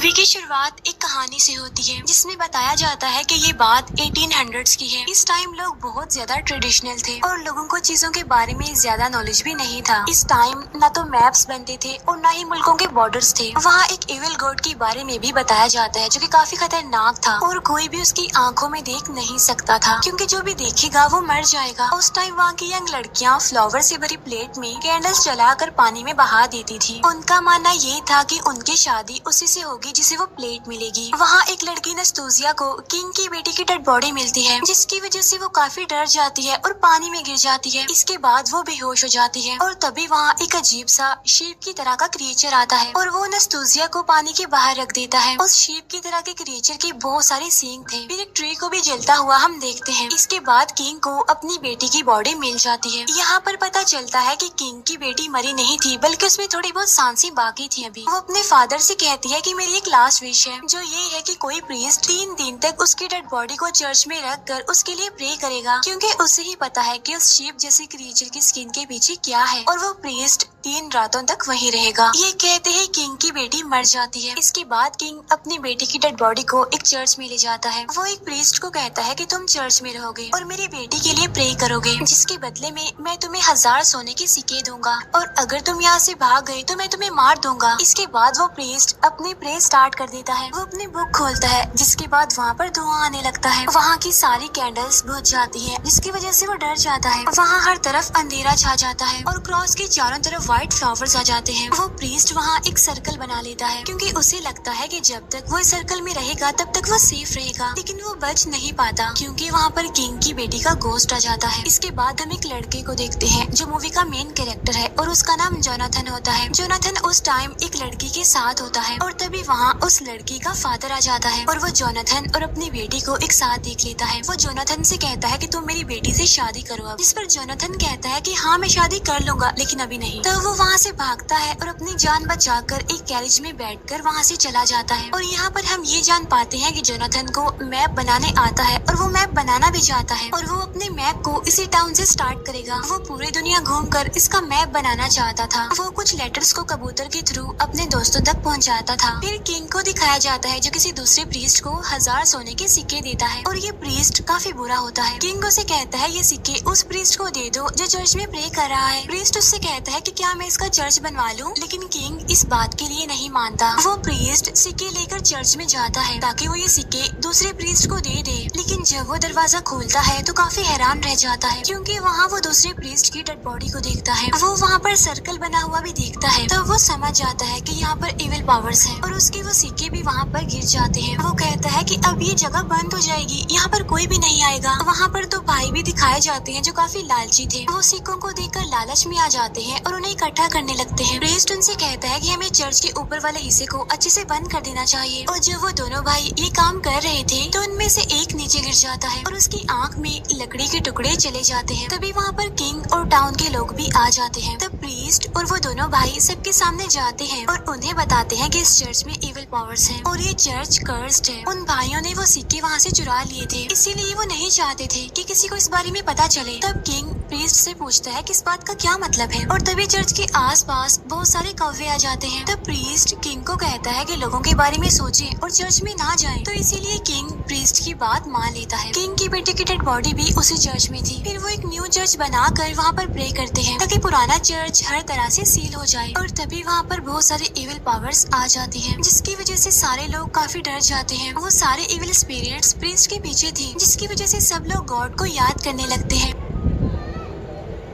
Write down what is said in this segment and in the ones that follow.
Movie की शुरुआत एक कहानी से होती है जिसमें बताया जाता है कि ये बात 1800s की है। इस टाइम लोग बहुत ज्यादा ट्रेडिशनल थे और लोगों को चीजों के बारे में ज्यादा नॉलेज भी नहीं था। इस टाइम न तो मैप्स बनते थे और न ही मुल्कों के बॉर्डर्स थे। वहाँ एक इविल गॉड के बारे में भी बताया जाता है जो कि काफी खतरनाक था और कोई भी उसकी आंखों में देख नहीं सकता था, क्योंकि जो भी देखेगा वो मर जाएगा। उस टाइम वहाँ की यंग लड़कियाँ फ्लावर से भरी प्लेट में कैंडल्स जलाकर पानी में बहा देती थी। उनका मानना ये था कि उनकी शादी उसी से होगी जिसे वो प्लेट मिलेगी। वहाँ एक लड़की नस्तूजिया को किंग की बेटी की डेड बॉडी मिलती है, जिसकी वजह से वो काफी डर जाती है और पानी में गिर जाती है। इसके बाद वो बेहोश हो जाती है और तभी वहाँ एक अजीब सा शीप की तरह का क्रिएचर आता है और वो नस्तूजिया को पानी के बाहर रख देता है। उस शीप की तरह के क्रिएचर के बहुत सारे सींग थे। फिर एक ट्री को भी जलता हुआ हम देखते हैं। इसके बाद किंग को अपनी बेटी की बॉडी मिल जाती है। यहाँ पर पता चलता है कि किंग की बेटी मरी नहीं थी, बल्कि उसमें थोड़ी बहुत सांसें बाकी थी। अभी वो अपने फादर से कहती है कि मेरी एक लास्ट विश है, जो ये है कि कोई प्रीस्ट 3 दिन तक उसकी डेड बॉडी को चर्च में रख कर उसके लिए प्रे करेगा, क्योंकि उसे ही पता है कि उस शीप जैसी क्रिएचर की स्किन के पीछे क्या है, और वो प्रीस्ट 3 रातों तक वहीं रहेगा। ये कहते ही किंग की बेटी मर जाती है। इसके बाद किंग अपनी बेटी की डेड बॉडी को एक चर्च में ले जाता है। वो एक प्रीस्ट को कहता है कि तुम चर्च में रहोगे और मेरी बेटी के लिए प्रे करोगे, जिसके बदले में मैं तुम्हें 1000 सोने के सिक्के दूंगा, और अगर तुम यहाँ से भाग गए तो मैं तुम्हें मार दूंगा। इसके बाद वो प्रीस्ट अपनी प्रे स्टार्ट कर देता है। वो अपनी बुक खोलता है, जिसके बाद वहाँ पर धुआं आने लगता है। वहाँ की सारी कैंडल्स बुझ जाती है, जिसकी वजह से वो डर जाता है। वहाँ हर तरफ अंधेरा छा जाता है और क्रॉस के चारों तरफ व्हाइट फ्लावर्स आ जाते हैं। वो प्रीस्ट वहाँ एक सर्कल बना लेता है, क्योंकि उसे लगता है कि जब तक वो इस सर्कल में रहेगा तब तक वो सेफ रहेगा, लेकिन वो बच नहीं पाता, क्योंकि वहाँ पर किंग की बेटी का गोस्ट आ जाता है। इसके बाद हम एक लड़के को देखते हैं जो मूवी का मेन कैरेक्टर है, और उसका नाम जोनाथन होता है। जोनाथन उस टाइम एक लड़की के साथ होता है और तभी वहाँ उस लड़की का फादर आ जाता है और वो जोनाथन और अपनी बेटी को एक साथ देख लेता है। वो जोनाथन से कहता है कि तुम मेरी बेटी से शादी करो अब, जिस पर जोनाथन कहता है कि हाँ मैं शादी कर लूंगा, लेकिन अभी नहीं। तो वो वहाँ से भागता है और अपनी जान बचाकर एक कैरेज में बैठकर वहाँ से चला जाता है। और यहाँ पर हम ये जान पाते हैं कि जोनाथन को मैप बनाने आता है और वो मैप बनाना भी चाहता है, और वो अपने मैप को इसी टाउन से स्टार्ट करेगा। वो पूरी दुनिया घूमकर इसका मैप बनाना चाहता था। वो कुछ लेटर्स को कबूतर के थ्रू अपने दोस्तों तक पहुँचाता था। फिर किंग को दिखाया जाता है जो किसी दूसरे प्रीस्ट को 1000 सोने के सिक्के देता है, और ये प्रीस्ट काफी बुरा होता है। किंग उसे कहता है ये सिक्के उस प्रीस्ट को दे दो जो चर्च में प्रे कर रहा है। प्रीस्ट उससे कहता है कि क्या मैं इसका चर्च बनवा लूं, लेकिन किंग इस बात के लिए नहीं मानता। वो प्रीस्ट सिक्के लेकर चर्च में जाता है ताकि वो ये सिक्के दूसरे प्रीस्ट को दे दे, लेकिन जब वो दरवाजा खोलता है तो काफी हैरान रह जाता है, क्योंकि वहाँ वो दूसरे प्रीस्ट की डेड बॉडी को देखता है। वो वहाँ पर सर्कल बना हुआ भी देखता है, तो वो समझ जाता है कि यहाँ पर इविल पावर्स हैं, और उसके वो सिक्के भी वहाँ पर गिर जाते हैं। वो कहता है कि अब ये जगह बंद हो जाएगी, यहाँ पर कोई भी नहीं आएगा। वहाँ पर 2 भाई भी दिखाए जाते हैं जो काफी लालची थे। वो सिक्कों को देखकर लालच में आ जाते हैं और उन्हें इकट्ठा करने लगते हैं। प्रीस्ट उनसे कहता है कि हमें चर्च के ऊपर वाले हिस्से को अच्छे से बंद कर देना चाहिए, और जब वो दोनों भाई ये काम कर रहे थे तो उनमें से एक नीचे गिर जाता है और उसकी आंख में लकड़ी के टुकड़े चले जाते हैं। तभी वहाँ पर किंग और टाउन के लोग भी आ जाते हैं। तब प्रीस्ट और वो दोनों भाई सबके सामने जाते हैं और उन्हें बताते हैं कि इस चर्च में इविल पावर्स हैं और ये चर्च कर्स्ड है। उन भाइयों ने वो सिक्के वहाँ से चुरा लिए थे, इसीलिए वो नहीं चाहते थे कि किसी को इस बारे में पता चले। तब किंग प्रीस्ट से पूछता है कि इस बात का क्या मतलब है, और तभी चर्च के आसपास बहुत सारे कौवे आ जाते हैं। तब प्रीस्ट किंग को कहता है कि लोगों के बारे में सोचें और चर्च में ना जाएं, तो इसीलिए किंग प्रीस्ट की बात मान लेता है। किंग की बेटी की डेड बॉडी भी उसी चर्च में थी। फिर वो एक न्यू चर्च बनाकर वहाँ पर प्रे करते हैं ताकि पुराना चर्च हर तरह से सील हो जाए, और तभी वहाँ पर बहुत सारे इविल पावर्स आ जाती हैं, जिसकी वजह से सारे लोग काफी डर जाते हैं। वो सारे इविल स्पिरिट्स प्रीस्ट के पीछे थी, जिसकी वजह से सब लोग गॉड को याद करने लगते हैं।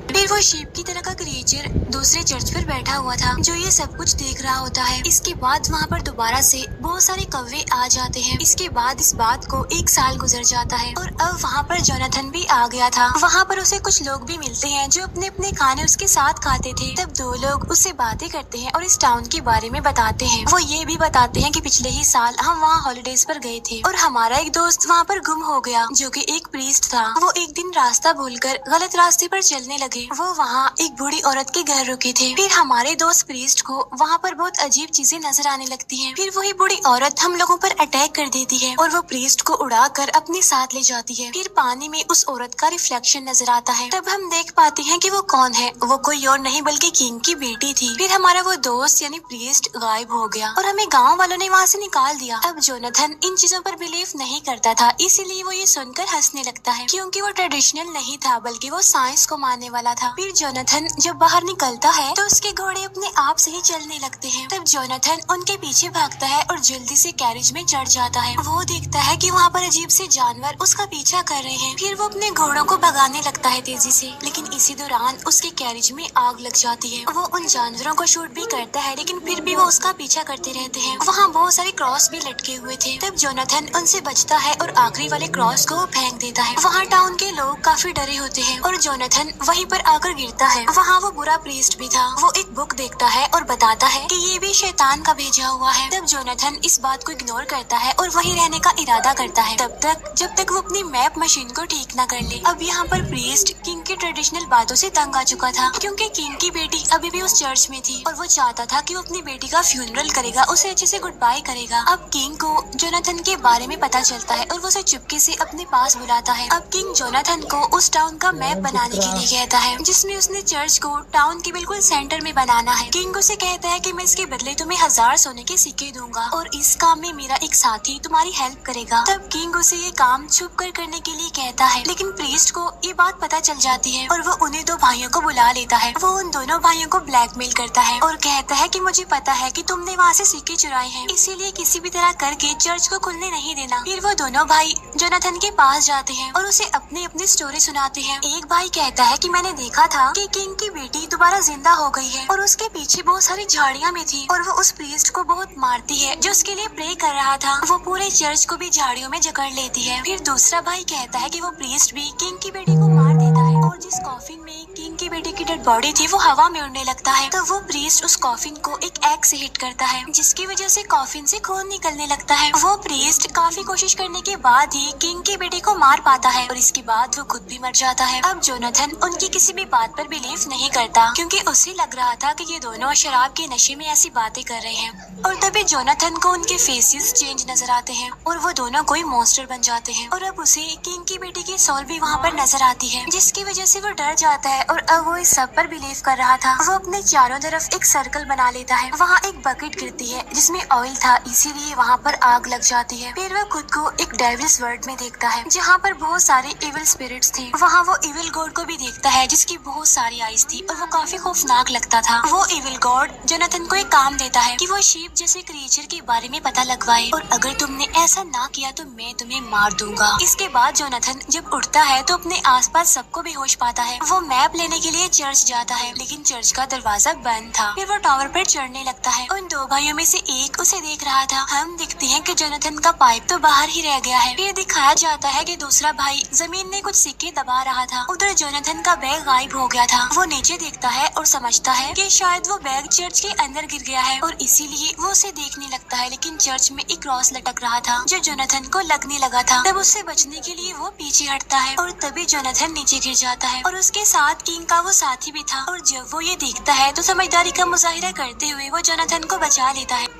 फिर वो शीप की तरह का क्रिएचर दूसरे चर्च पर बैठा हुआ था, जो ये सब कुछ देख रहा होता है। इसके बाद वहाँ पर दोबारा से बहुत सारे कौवे आ जाते हैं। इसके बाद इस बात को 1 साल गुजर जाता है, और अब वहाँ पर जोनाथन भी आ गया था। वहाँ पर उसे कुछ लोग भी मिलते हैं जो अपने अपने खाने उसके साथ खाते थे। तब 2 लोग उससे बातें करते हैं और इस टाउन के बारे में बताते हैं। वो ये भी बताते हैं कि पिछले ही साल हम वहाँ हॉलीडेज पर गए थे और हमारा एक दोस्त वहाँ पर गुम हो गया, जो कि एक प्रीस्ट था। वो एक दिन रास्ता भूलकर गलत रास्ते पर चलने लगे। वो वो वहाँ एक बूढ़ी औरत के घर रुके थे। फिर हमारे दोस्त प्रीस्ट को वहाँ पर बहुत अजीब चीजें नजर आने लगती हैं। फिर वही बूढ़ी औरत हम लोगों पर अटैक कर देती है और वो प्रीस्ट को उड़ाकर अपने साथ ले जाती है। फिर पानी में उस औरत का रिफ्लेक्शन नजर आता है। तब हम देख पाते हैं कि वो कौन है। वो कोई और नहीं बल्कि किंग की बेटी थी। फिर हमारा वो दोस्त यानी प्रीस्ट गायब हो गया और हमें गाँव वालों ने वहाँ से निकाल दिया। अब जोनाथन इन चीजों पर बिलीव नहीं करता था, इसीलिए वो ये सुनकर हंसने लगता है क्योंकि वो ट्रेडिशनल नहीं था बल्कि वो साइंस को मानने वाला था। फिर जोनाथन जब बाहर निकलता है तो उसके घोड़े अपने आप से ही चलने लगते हैं। तब जोनाथन उनके पीछे भागता है और जल्दी से कैरेज में चढ़ जाता है। वो देखता है कि वहाँ पर अजीब से जानवर उसका पीछा कर रहे हैं। फिर वो अपने घोड़ों को भगाने लगता है तेजी से, लेकिन इसी दौरान उसके कैरेज में आग लग जाती है। वो उन जानवरों को शूट भी करता है, लेकिन फिर भी वो उसका पीछा करते रहते हैं। वहाँ बहुत सारे क्रॉस भी लटके हुए थे। तब जोनाथन उनसे बचता है और आखिरी वाले क्रॉस को फेंक देता है। वहाँ टाउन के लोग काफी डरे होते हैं और जोनाथन वहीं पर आकर गिरता है। वहाँ वो बुरा प्रीस्ट भी था। वो एक बुक देखता है और बताता है कि ये भी शैतान का भेजा हुआ है। तब जोनाथन इस बात को इग्नोर करता है और वहीं रहने का इरादा करता है तब तक जब तक वो अपनी मैप मशीन को ठीक न कर ले। अब यहाँ पर प्रीस्ट किंग की ट्रेडिशनल बातों से तंग आ चुका था क्योंकि किंग की बेटी अभी भी उस चर्च में थी और वो चाहता था कि वो अपनी बेटी का फ्यूनरल करेगा, उसे अच्छे से गुड बाय करेगा। अब किंग को जोनाथन के बारे में पता चलता है और वो उसे चुपके से अपने पास बुलाता है। अब किंग जोनाथन को उस टाउन का मैप बनाने के लिए कहता है जिसमें उसने चर्च को टाउन के बिल्कुल सेंटर में बनाना है। किंग उसे कहता है कि मैं इसके बदले तुम्हें 1000 सोने के सिक्के दूंगा और इस काम में मेरा एक साथी तुम्हारी हेल्प करेगा। तब किंग उसे ये काम छुप कर करने के लिए कहता है, लेकिन प्रीस्ट को ये बात पता चल जाती है और वो उन्हें दो भाइयों को बुला लेता है। वो उन दोनों भाइयों को ब्लैकमेल करता है और कहता है कि मुझे पता है कि तुमने वहाँ से सिक्के चुराए हैं, इसीलिए किसी भी तरह करके चर्च को खुलने नहीं देना। फिर वो दोनों भाई जोनाथन के पास जाते हैं और उसे अपनी अपनी स्टोरी सुनाते हैं। एक भाई कहता है कि मैंने देखा था कि किंग की बेटी दोबारा जिंदा हो गई है और उसके पीछे बहुत सारी झाड़ियाँ में थी और वो उस प्रीस्ट को बहुत मारती है जो उसके लिए प्रे कर रहा था। वो पूरे चर्च को भी झाड़ियों में जकड़ लेती है। फिर दूसरा भाई कहता है कि वो प्रीस्ट भी किंग की बेटी को मार देता है और जिस कॉफिन में किंग की बेटी की डेड बॉडी थी वो हवा में उड़ने लगता है। तो वो प्रीस्ट उस कॉफिन को एक एक्स से हिट करता है जिसकी वजह से कॉफिन से खून निकलने लगता है। वो प्रीस्ट काफी कोशिश करने के बाद ही किंग की बेटी को मार पाता है और इसके बाद वो खुद भी मर जाता है। अब जोनाथन उनकी किसी भी बात पर बिलीव नहीं करता क्योंकि उसे लग रहा था कि ये दोनों शराब के नशे में ऐसी बातें कर रहे हैं। और तभी जोनाथन को उनके फेसेस चेंज नजर आते हैं और वो दोनों कोई मॉन्स्टर बन जाते हैं और अब उसे किंग की बेटी की सोल भी वहाँ पर नजर आती है जिसकी वजह से वो डर जाता है और अब वो इस सब पर बिलीव कर रहा था। वो अपने चारों तरफ एक सर्कल बना लेता है। वहाँ एक बकेट गिरती है जिसमें ऑयल था, इसीलिए वहाँ पर आग लग जाती है। फिर वो खुद को एक डेविल्स वर्ल्ड में देखता है जहाँ पर बहुत सारे इविल स्पिरिट्स थे। वहाँ वो इविल गॉड को भी देखता है जिसकी बहुत सारी आईज थी और वो काफी खौफनाक लगता था। वो इविल गॉड जोनाथन को एक काम देता है कि वो शीप जैसे क्रिएचर के बारे में पता लगवाए और अगर तुमने ऐसा ना किया तो मैं तुम्हें मार दूंगा। इसके बाद जोनाथन जब उठता है तो अपने आसपास सबको बेहोश पाता है। वो मैप लेने के लिए चर्च जाता है लेकिन चर्च का दरवाजा बंद था। फिर वो टावर पर चढ़ने लगता है। उन दो भाइयों में से एक उसे देख रहा था। हम देखते हैं कि जोनाथन का पाइप तो बाहर ही रह गया है। फिर दिखाया जाता है कि दूसरा भाई जमीन में कुछ सिक्के दबा रहा था। उधर जोनाथन का बैग गायब हो गया था। वो नीचे देखता है और समझता है कि शायद वो बैग चर्च के अंदर गिर गया है और इसीलिए वो उसे देखने लगता है, लेकिन चर्च में एक क्रॉस लटक रहा था जो जोनाथन को लगने लगा था। तब उससे बचने के लिए वो पीछे हटता है और तभी जोनाथन नीचे गिर जाता है और उसके साथ किंग का वो साथी भी था और जब वो ये देखता है तो समझदारी का मुजाहिरा करते हुए वो जोनाथन को बचा लेता है।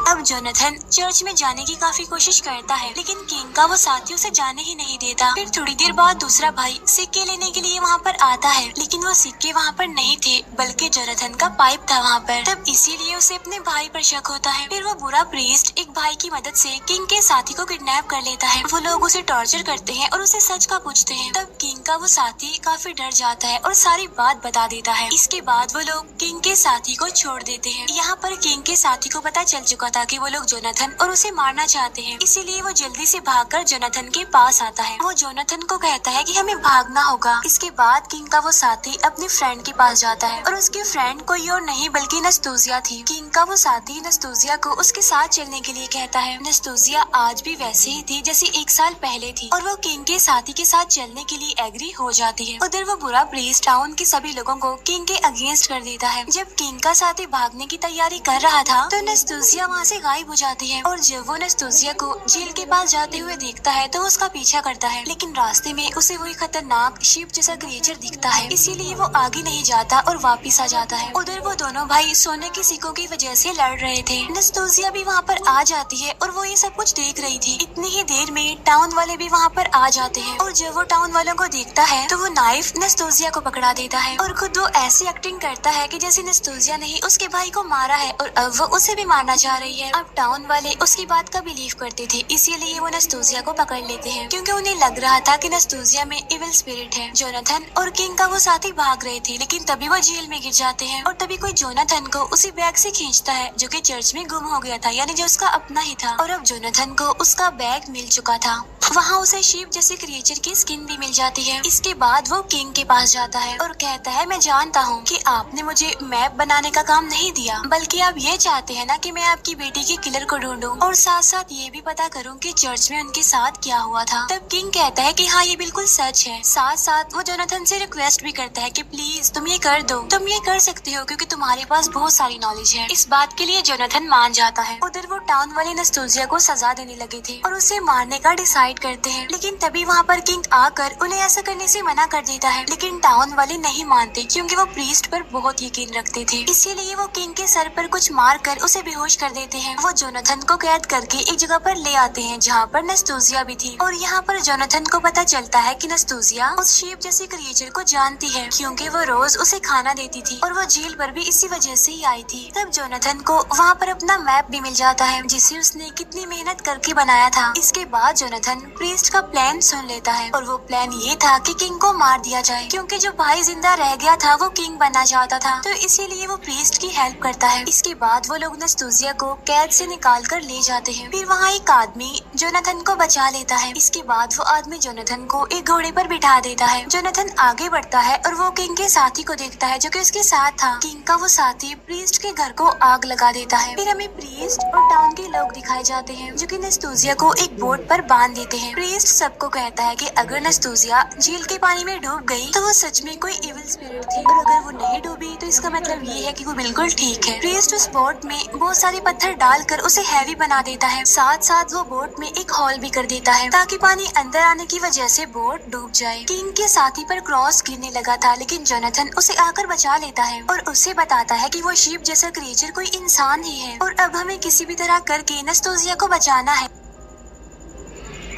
अब जोनाथन चर्च में जाने की काफी कोशिश करता है लेकिन किंग का वो साथी उसे जाने ही नहीं देता। फिर थोड़ी देर बाद दूसरा भाई सिक्के लेने के लिए वहाँ पर आता है लेकिन वो सिक्के वहाँ पर नहीं थे बल्कि जोनाथन का पाइप था वहाँ पर। तब इसीलिए उसे अपने भाई पर शक होता है। फिर वो बुरा प्रीस्ट एक भाई की मदद से किंग के साथी को किडनैप कर लेता है। वो लोग उसे टॉर्चर करते हैं और उसे सच का पूछते हैं। तब किंग का वो साथी काफी डर जाता है और सारी बात बता देता है। इसके बाद वो लोग किंग के साथी को छोड़ देते हैं। यहाँ पर किंग के साथी को पता चल चुका था कि वो लोग जोनाथन और उसे मारना चाहते हैं, इसीलिए वो जल्दी से भागकर जोनाथन के पास आता है। वो जोनाथन को कहता है कि हमें भागना होगा। इसके बाद किंग का वो साथी अपनी फ्रेंड के पास जाता है और उसकी फ्रेंड कोई और नहीं बल्कि नस्तूजिया थी। किंग का वो साथी नस्तूजिया को उसके साथ चलने के लिए कहता है। नस्तूजिया आज भी वैसे ही थी जैसे 1 साल पहले थी और वो किंग के साथी के साथ चलने के लिए एग्री हो जाती है। उधर वो बुरा प्रीस्ट टाउन के सभी लोगों को किंग के अगेंस्ट कर देता है। जब किंग का साथी भागने की तैयारी कर रहा था तो नस्तूजिया वहाँ से गायब हो जाती है। और जब वो नस्तोजिया को झील के पास जाते हुए देखता है तो उसका पीछा करता है, लेकिन रास्ते में उसे वही खतरनाक शीप जैसा क्रिएचर दिखता है, इसीलिए वो आगे नहीं जाता और वापिस आ जाता है। उधर वो दोनों भाई सोने की सिक्कों की वजह से लड़ रहे थे। नस्तोजिया भी वहाँ पर आ जाती है और वो ये सब कुछ देख रही थी। इतनी ही देर में टाउन वाले भी वहाँ पर आ जाते हैं और जब वो टाउन वालों को देखता है तो वो नाइफ नस्तोजिया को पकड़ा देता है और खुद वो ऐसी एक्टिंग करता है कि जैसे नस्तोजिया ने ही उसके भाई को मारा है और अब वो उसे भी मारना चाह रही है। अब टाउन वाले उसकी बात का बिलीव करते थे, इसीलिए वो नस्तोजिया को पकड़ लेते हैं क्योंकि उन्हें लग रहा था कि नस्तोजिया में इविल स्पिरिट है। जोनाथन और किंग का वो साथी भाग रहे थे, लेकिन तभी वो जेल में गिर जाते हैं और तभी कोई जोनाथन को उसी बैग से खींचता है जो कि चर्च में गुम हो गया था, यानी जो उसका अपना ही था। और अब जोनाथन को उसका बैग मिल चुका था। वहाँ उसे शीप जैसे क्रिएचर की स्किन भी मिल जाती है। इसके बाद वो किंग के पास जाता है और कहता है, मैं जानता हूँ कि आपने मुझे मैप बनाने का काम नहीं दिया, बल्कि आप ये चाहते हैं ना कि मैं आपकी बेटी के किलर को ढूंढूं और साथ साथ ये भी पता करूँ कि चर्च में उनके साथ क्या हुआ था। तब किंग कहता है कि हाँ ये बिल्कुल सच है। साथ साथ वो जोनाथन से रिक्वेस्ट भी करता है कि प्लीज तुम ये कर दो, तुम ये कर सकते हो क्योंकि तुम्हारे पास बहुत सारी नॉलेज है। इस बात के लिए जोनाथन मान जाता है। उधर वो टाउन वाले नस्तोजिया को सजा देने लगे थे और उसे मारने का डिसाइड करते हैं, लेकिन तभी वहाँ पर किंग आकर उन्हें ऐसा करने से मना कर देता है। लेकिन टाउन वाले नहीं मानते क्योंकि वो प्रीस्ट पर बहुत यकीन रखते थे, इसीलिए वो किंग के सर पर कुछ मार कर उसे बेहोश कर देते हैं। वो जोनाथन को कैद करके एक जगह पर ले आते हैं जहाँ पर नस्तोजिया भी थी और यहाँ पर जोनाथन को पता चलता है कि नस्तोजिया उस शीप जैसे क्रिएचर को जानती है क्योंकि वो रोज उसे खाना देती थी और वो जेल पर भी इसी वजह से ही आई थी। तब जोनाथन को वहाँ पर अपना मैप भी मिल जाता है जिसे उसने कितनी मेहनत करके बनाया था। इसके बाद जोनाथन प्रीस्ट का प्लान सुन लेता है और वो प्लान ये था कि किंग को मार दिया जाए क्योंकि जो भाई जिंदा रह गया था वो किंग बनना चाहता था, तो इसीलिए वो प्रीस्ट की हेल्प करता है। इसके बाद वो लोग नस्तोजिया को कैद से निकाल कर ले जाते हैं। फिर वहाँ एक आदमी जोनाथन को बचा लेता है। इसके बाद वो आदमी जोनाथन को एक घोड़े पर बिठा देता है। जोनाथन आगे बढ़ता है और वो किंग के साथी को देखता है जो कि उसके साथ था। किंग का वो साथी प्रीस्ट के घर को आग लगा देता है। फिर हमें प्रीस्ट और टाउन के लोग दिखाए जाते हैं जो कि नस्तोजिया को एक बोट पर बांध देते हैं। प्रीस्ट सबको कहता है कि अगर नस्तोजिया झील के पानी में डूब गई तो वो सच में कोई इविल स्पिरिट थी और अगर वो नहीं डूबी तो इसका मतलब ये है कि वो बिल्कुल ठीक है। प्रीस्ट उस बोट में बहुत सारे पत्थर डालकर उसे हैवी बना देता है। साथ साथ वो बोट में एक होल भी कर देता है ताकि पानी अंदर आने की वजह से बोट डूब जाए। किंग के साथी पर क्रॉस गिरने लगा था, लेकिन जोनाथन उसे आकर बचा लेता है और उसे बताता है कि वो शीप जैसा क्रिएचर कोई इंसान ही है और अब हमें किसी भी तरह करके नस्तोजिया को बचाना है।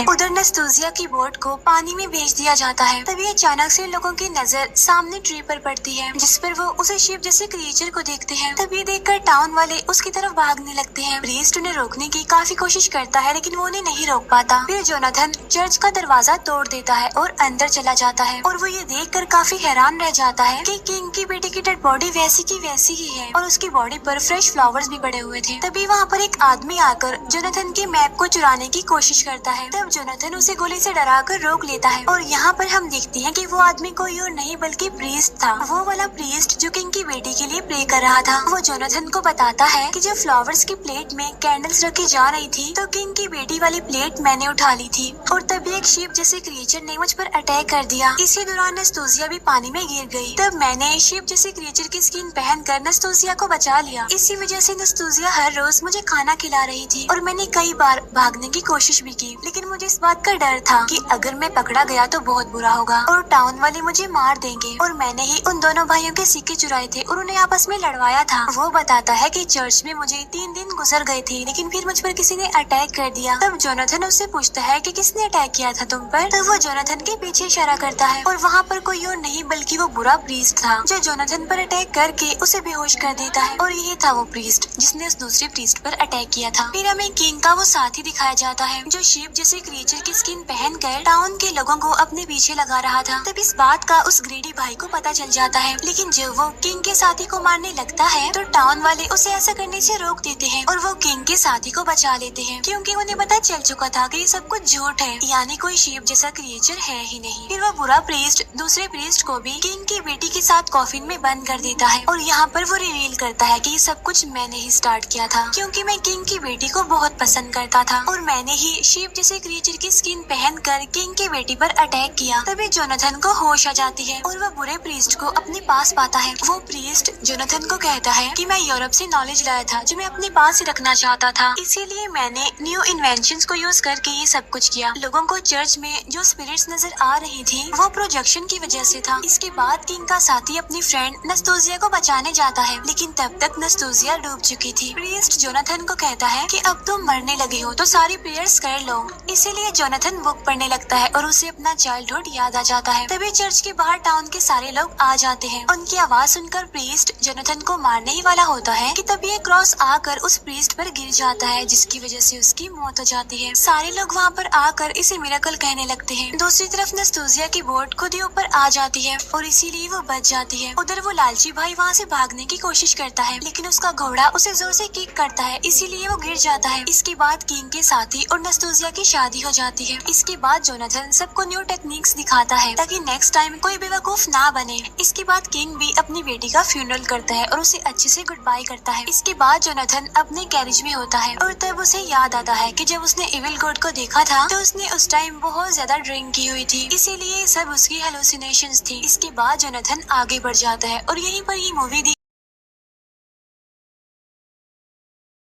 उधर नस्तोजिया की बोट को पानी में भेज दिया जाता है। तभी अचानक से लोगों की नजर सामने ट्री पर पड़ती है जिस पर वो उसे शिप जैसे क्रिएचर को देखते हैं। तभी देखकर टाउन वाले उसकी तरफ भागने लगते हैं। प्रीस्ट उन्हें रोकने की काफी कोशिश करता है लेकिन वो उन्हें नहीं रोक पाता। फिर जोनाथन चर्च का दरवाजा तोड़ देता है और अंदर चला जाता है और वो ये देखकर काफी हैरान रह जाता है कि किंग की बेटी की डेड बॉडी वैसी की वैसी ही है और उसकी बॉडी पर फ्रेश फ्लावर्स भी पड़े हुए थे। तभी वहाँ पर एक आदमी आकर जोनाथन के मैप को चुराने की कोशिश करता है। तब जोनाथन उसे गोली से डराकर रोक लेता है और यहाँ पर हम देखते हैं कि वो आदमी कोई और नहीं बल्कि प्रीस्ट था, वो वाला प्रीस्ट जो किंग की बेटी के लिए प्रे कर रहा था। वो जोनाथन को बताता है कि जब फ्लावर्स की प्लेट में कैंडल्स रखी जा रही थी तो किंग की बेटी वाली प्लेट मैंने उठा ली थी और तभी एक शीप जैसे क्रिएचर ने मुझ पर अटैक कर दिया। इसी दौरान नस्तोजिया भी पानी में गिर गई। तब मैंने शीप जैसे क्रिएचर की स्किन पहनकर नस्तोजिया को बचा लिया। इसी वजह से नस्तोजिया हर रोज मुझे खाना खिला रही थी और मैंने कई बार भागने की कोशिश भी की, लेकिन मुझे इस बात का डर था कि अगर मैं पकड़ा गया तो बहुत बुरा होगा और टाउन वाले मुझे मार देंगे। और मैंने ही उन दोनों भाइयों के सिक्के चुराए थे और उन्हें आपस में लड़वाया था। वो बताता है कि चर्च में मुझे 3 दिन गुजर गए थे लेकिन फिर मुझ पर किसी ने अटैक कर दिया। तब जोनाथन उससे पूछता है कि किसने अटैक किया था तुम पर। तब वो जोनाथन के पीछे इशारा करता है और वहाँ पर कोई और नहीं बल्कि वो बुरा प्रीस्ट था जो जोनाथन पर अटैक करके उसे बेहोश कर देता है। और यही था वो प्रीस्ट जिसने उस दूसरे प्रीस्ट पर अटैक किया था। फिर हमें किंग का वो साथी दिखाया जाता है जो शीप जैसे क्रिएचर की स्किन पहनकर टाउन के लोगों को अपने पीछे लगा रहा था। तब इस बात का उस ग्रेडी भाई को पता चल जाता है, लेकिन जब वो किंग के साथी को मारने लगता है तो टाउन वाले उसे ऐसा करने से रोक देते हैं और वो किंग के साथी को बचा लेते हैं क्योंकि उन्हें पता चल चुका था कि ये सब कुछ झूठ है, यानी कोई शीप जैसा क्रिएचर है ही नहीं। फिर वो बुरा प्रीस्ट दूसरे प्रीस्ट को भी किंग की बेटी के साथ कॉफिन में बंद कर देता है और यहाँ पर वो रिवील करता है कि ये सब कुछ मैंने ही स्टार्ट किया था क्योंकि मैं किंग की बेटी को बहुत पसंद करता था और मैंने ही शीप जैसे क्रिएचर की स्किन पहनकर किंग की बेटी पर अटैक किया। तभी जोनाथन को होश आ जाती है और वह बुरे प्रीस्ट को अपने पास पाता है। वो प्रीस्ट जोनाथन को कहता है कि मैं यूरोप से नॉलेज लाया था जो मैं अपने पास ही रखना चाहता था, इसीलिए मैंने न्यू इन्वेंशंस को यूज करके ये सब कुछ किया। लोगों को चर्च में जो स्पिरिट्स नजर आ रही थी वो प्रोजेक्शन की वजह से था। इसके बाद किंग का साथी अपनी फ्रेंड नस्तोजिया को बचाने जाता है, लेकिन तब तक नस्तोजिया डूब चुकी थी। प्रीस्ट जोनाथन को कहता है कि अब तुम मरने लगे हो तो सारी प्रेयर्स कर लो। इसीलिए जोनाथन बुक पढ़ने लगता है और उसे अपना चाइल्डहुड याद आ जाता है। तभी चर्च के बाहर टाउन के सारे लोग आ जाते हैं। उनकी आवाज सुनकर प्रीस्ट जोनाथन को मारने ही वाला होता है कि तभी एक क्रॉस आकर उस प्रीस्ट पर गिर जाता है, जिसकी वजह से उसकी मौत हो जाती है। सारे लोग वहाँ पर आकर इसे मिरेकल कहने लगते हैं। दूसरी तरफ नस्तोजिया की बोट खुद ही ऊपर आ जाती है और इसीलिए वो बच जाती है। उधर वो लालची भाई वहाँ से भागने की कोशिश करता है, लेकिन उसका घोड़ा उसे जोर से किक करता है, इसीलिए वो गिर जाता है। इसके बाद किंग के साथी और नस्तोजिया की शादी हो जाती है। इसके बाद जोनाथन सबको न्यू टेक्निक्स दिखाता है ताकि नेक्स्ट टाइम कोई बेवकूफ ना बने। इसके बाद किंग भी अपनी बेटी का फ्यूनरल करता है और उसे अच्छे से गुड बाय करता है। इसके बाद जोनाथन अपने कैरेज में होता है और तब उसे याद आता है कि जब उसने इविल गॉड को देखा था तो उसने उस टाइम बहुत ज्यादा ड्रिंक की हुई थी, इसीलिए सब उसकी हेलुसिनेशंस थी। इसके बाद जोनाथन आगे बढ़ जाता है और यहीं पर ये मूवी